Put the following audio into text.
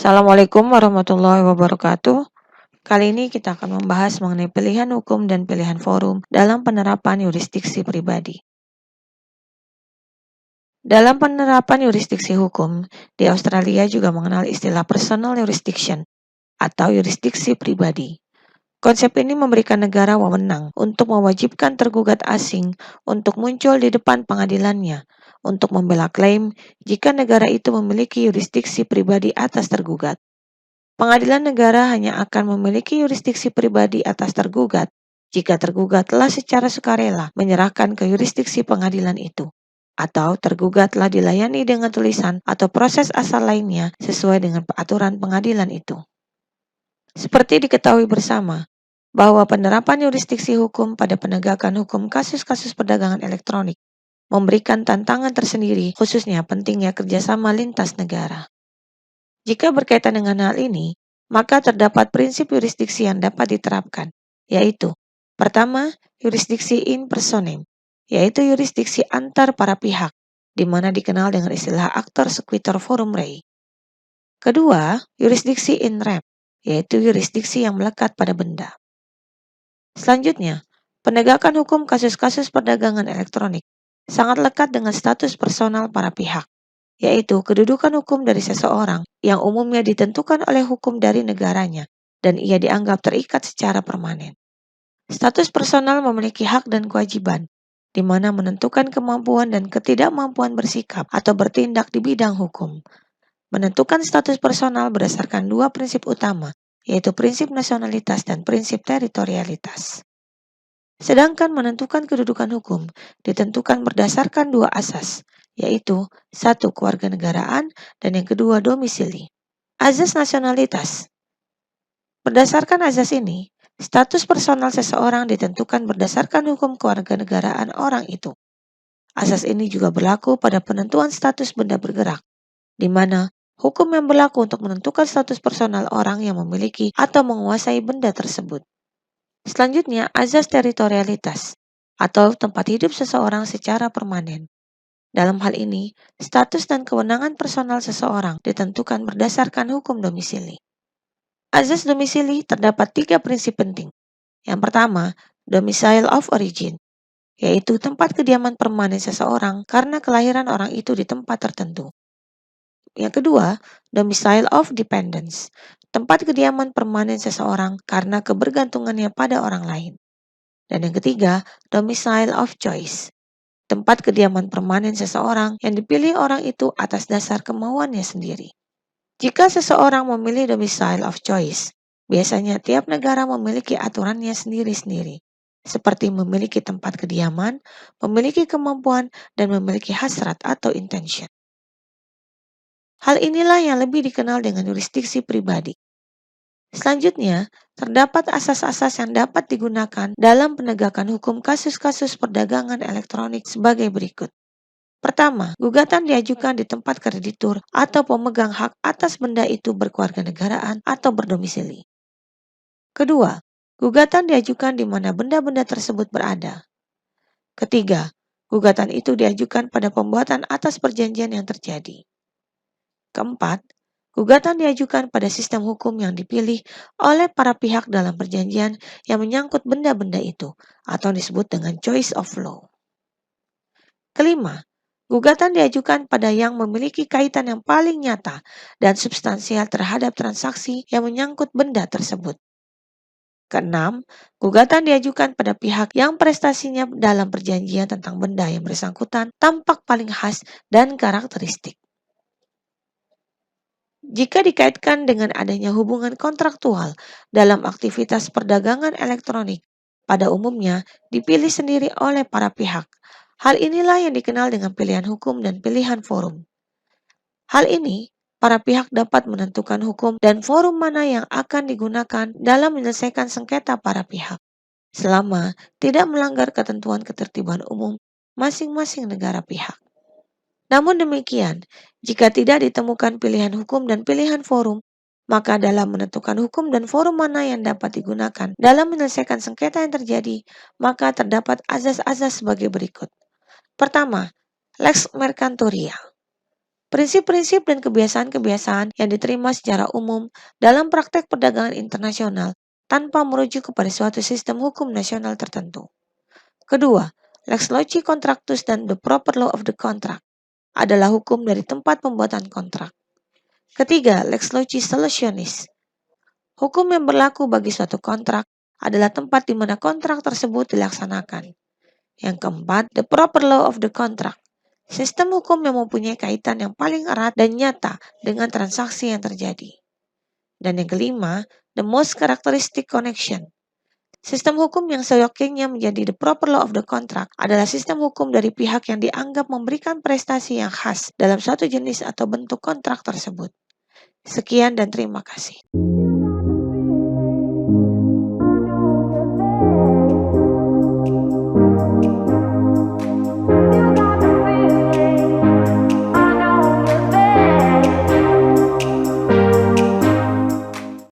Assalamualaikum warahmatullahi wabarakatuh. Kali ini kita akan membahas mengenai pilihan hukum dan pilihan forum dalam penerapan yurisdiksi pribadi. Dalam penerapan yurisdiksi hukum, di Australia juga mengenal istilah personal jurisdiction atau yurisdiksi pribadi. Konsep ini memberikan negara wewenang untuk mewajibkan tergugat asing untuk muncul di depan pengadilannya untuk membela klaim jika negara itu memiliki yurisdiksi pribadi atas tergugat. Pengadilan negara hanya akan memiliki yurisdiksi pribadi atas tergugat jika tergugat telah secara sukarela menyerahkan ke yurisdiksi pengadilan itu, atau tergugat telah dilayani dengan tulisan atau proses asal lainnya sesuai dengan peraturan pengadilan itu. Seperti diketahui bersama, bahwa penerapan yurisdiksi hukum pada penegakan hukum kasus-kasus perdagangan elektronik memberikan tantangan tersendiri, khususnya pentingnya kerjasama lintas negara. Jika berkaitan dengan hal ini, maka terdapat prinsip yurisdiksi yang dapat diterapkan, yaitu pertama, yurisdiksi in personam, yaitu yurisdiksi antar para pihak, di mana dikenal dengan istilah actor sequitur forum rei. Kedua, yurisdiksi in rem, yaitu yurisdiksi yang melekat pada benda. Selanjutnya, penegakan hukum kasus-kasus perdagangan elektronik sangat lekat dengan status personal para pihak, yaitu kedudukan hukum dari seseorang yang umumnya ditentukan oleh hukum dari negaranya dan ia dianggap terikat secara permanen. Status personal memiliki hak dan kewajiban, di mana menentukan kemampuan dan ketidakmampuan bersikap atau bertindak di bidang hukum. Menentukan status personal berdasarkan dua prinsip utama, yaitu prinsip nasionalitas dan prinsip teritorialitas. Sedangkan menentukan kedudukan hukum ditentukan berdasarkan dua asas, yaitu satu kewarganegaraan dan yang kedua domisili. Azas nasionalitas. Berdasarkan azas ini, status personal seseorang ditentukan berdasarkan hukum kewarganegaraan orang itu. Asas ini juga berlaku pada penentuan status benda bergerak, di mana hukum yang berlaku untuk menentukan status personal orang yang memiliki atau menguasai benda tersebut. Selanjutnya, azas teritorialitas atau tempat hidup seseorang secara permanen. Dalam hal ini, status dan kewenangan personal seseorang ditentukan berdasarkan hukum domisili. Azas domisili terdapat tiga prinsip penting. Yang pertama, domicile of origin, yaitu tempat kediaman permanen seseorang karena kelahiran orang itu di tempat tertentu. Yang kedua, domicile of dependence, tempat kediaman permanen seseorang karena kebergantungannya pada orang lain. Dan yang ketiga, domicile of choice, tempat kediaman permanen seseorang yang dipilih orang itu atas dasar kemauannya sendiri. Jika seseorang memilih domicile of choice, biasanya tiap negara memiliki aturannya sendiri-sendiri, seperti memiliki tempat kediaman, memiliki kemampuan, dan memiliki hasrat atau intention. Hal inilah yang lebih dikenal dengan yurisdiksi pribadi. Selanjutnya, terdapat asas-asas yang dapat digunakan dalam penegakan hukum kasus-kasus perdagangan elektronik sebagai berikut. Pertama, gugatan diajukan di tempat kreditur atau pemegang hak atas benda itu berkewarganegaraan atau berdomisili. Kedua, gugatan diajukan di mana benda-benda tersebut berada. Ketiga, gugatan itu diajukan pada pembuatan atas perjanjian yang terjadi. Keempat, gugatan diajukan pada sistem hukum yang dipilih oleh para pihak dalam perjanjian yang menyangkut benda-benda itu, atau disebut dengan choice of law. Kelima, gugatan diajukan pada yang memiliki kaitan yang paling nyata dan substansial terhadap transaksi yang menyangkut benda tersebut. Keenam, gugatan diajukan pada pihak yang prestasinya dalam perjanjian tentang benda yang bersangkutan tampak paling khas dan karakteristik. Jika dikaitkan dengan adanya hubungan kontraktual dalam aktivitas perdagangan elektronik, pada umumnya dipilih sendiri oleh para pihak. Hal inilah yang dikenal dengan pilihan hukum dan pilihan forum. Hal ini, para pihak dapat menentukan hukum dan forum mana yang akan digunakan dalam menyelesaikan sengketa para pihak, selama tidak melanggar ketentuan ketertiban umum masing-masing negara pihak. Namun demikian, jika tidak ditemukan pilihan hukum dan pilihan forum, maka dalam menentukan hukum dan forum mana yang dapat digunakan dalam menyelesaikan sengketa yang terjadi, maka terdapat azas-azas sebagai berikut. Pertama, lex mercantoria. Prinsip-prinsip dan kebiasaan-kebiasaan yang diterima secara umum dalam praktek perdagangan internasional tanpa merujuk kepada suatu sistem hukum nasional tertentu. Kedua, lex loci contractus dan the proper law of the contract adalah hukum dari tempat pembuatan kontrak. Ketiga, lex loci solutionis. Hukum yang berlaku bagi suatu kontrak adalah tempat di mana kontrak tersebut dilaksanakan. Yang keempat, the proper law of the contract. Sistem hukum yang mempunyai kaitan yang paling erat dan nyata dengan transaksi yang terjadi. Dan yang kelima, the most characteristic connection. Sistem hukum yang seyogyanya menjadi the proper law of the contract adalah sistem hukum dari pihak yang dianggap memberikan prestasi yang khas dalam suatu jenis atau bentuk kontrak tersebut. Sekian dan terima kasih.